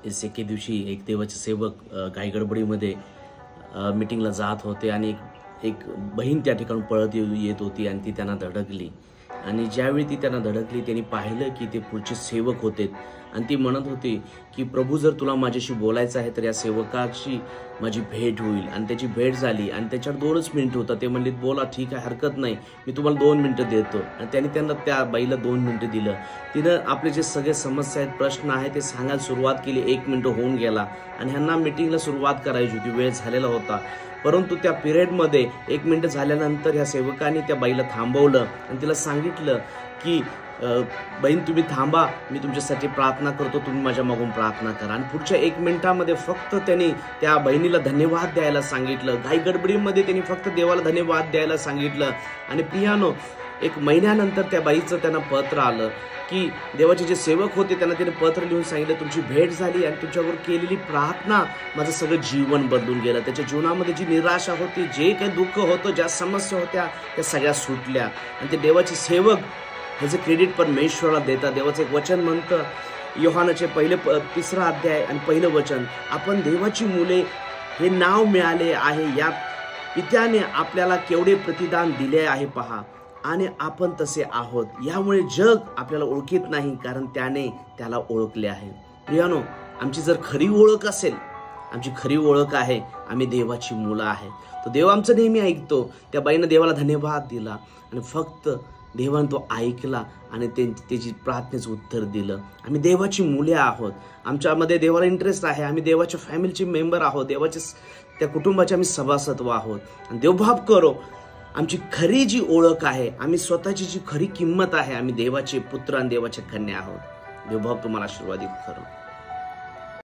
एके दिवशी एक देवाचे सेवक घाईगडबडीमध्ये मीटिंगला जात होते आणि एक बहीण त्या ठिकाणी पळत येत होती आणि ती त्यांना धडकली. आणि ज्यावेळी ती त्यांना धडकली त्यांनी पाहिलं की ते पुढचे सेवक होते आणि ती म्हणत होती की प्रभू, जर तुला माझ्याशी बोलायचं आहे तर या सेवकाशी माझी भेट होईल. आणि त्याची भेट झाली आणि त्याच्यावर 2च मिनिटं होतं. ते म्हणले बोला, ठीक आहे, हरकत नाही, मी तुम्हाला 2 मिनिटं देतो. आणि त्यांनी त्यांना त्या बाईला 2 मिनिटं दिलं. तिनं आपले जे सगळे समस्या आहेत, प्रश्न आहेत ते सांगायला सुरुवात केली. 1 मिनिट होऊन गेला आणि ह्यांना मीटिंगला सुरुवात करायची होती, वेळ झालेला होता. परंतु त्या पिरियडमध्ये 1 मिनिट झाल्यानंतर ह्या सेवकाने त्या बाईला थांबवलं आणि तिला सांगितलं की बहीण, तुम्ही थांबा, मी तुमच्यासाठी प्रार्थना करतो, तुम्ही माझ्या मागून प्रार्थना करा. आणि पुढच्या 1 मिनिटामध्ये फक्त त्यांनी त्या बहिणीला धन्यवाद द्यायला सांगितलं. घाई गडबडीमध्ये त्यांनी फक्त देवाला धन्यवाद द्यायला सांगितलं. आणि प्रियानो, 1 महिन्यानंतर त्या बाईचं त्यांना पत्र आलं की देवाचे जे सेवक होते त्यांना त्याने पत्र लिहून सांगितलं, तुमची भेट झाली आणि तुमच्यावर केलेली प्रार्थना माझं सगळं जीवन बदलून गेलं. त्याच्या जीवनामध्ये जी निराशा होती, जे काही दुःख होतं, ज्या समस्या होत्या, त्या सगळ्या सुटल्या. आणि ते देवाचे सेवक ह्याचं क्रेडिट परमेश्वराला देतात. देवाचं एक वचन म्हणतं, योहानाचे 3 अध्याय आणि 1 वचन, आपण देवाची मुले हे नाव मिळाले आहे, या पित्याने आपल्याला केवढे प्रतिदान दिले आहे पहा, आणि आपण तसे आहोत. यामुळे जग आपल्याला ओळखीत नाही, कारण त्याने त्याला ओळखले आहे. प्रियानो, आमची जर खरी ओळख असेल, आमची खरी ओळख आहे आम्ही देवाची मुलं आहे. तो देव आमचं नेहमी ऐकतो. त्या बाईनं देवाला धन्यवाद दिला आणि फक्त देवाने तो ऐकला आणि त्याची प्रार्थनेचं उत्तर दिलं. आम्ही देवाची मुले आहोत, आमच्यामध्ये देवाला इंटरेस्ट आहे, आम्ही देवाच्या फॅमिलीचे मेंबर आहोत, देवाचे त्या कुटुंबाचे आम्ही सभासद आहोत. आणि देवभाव करो, आमची खरी जी ओळख आहे, आम्ही स्वतःची जी खरी किंमत आहे, आम्ही देवाचे पुत्र आणि देवाच्या कन्या आहोत. देवभाव तुम्हाला आशीर्वादित करो.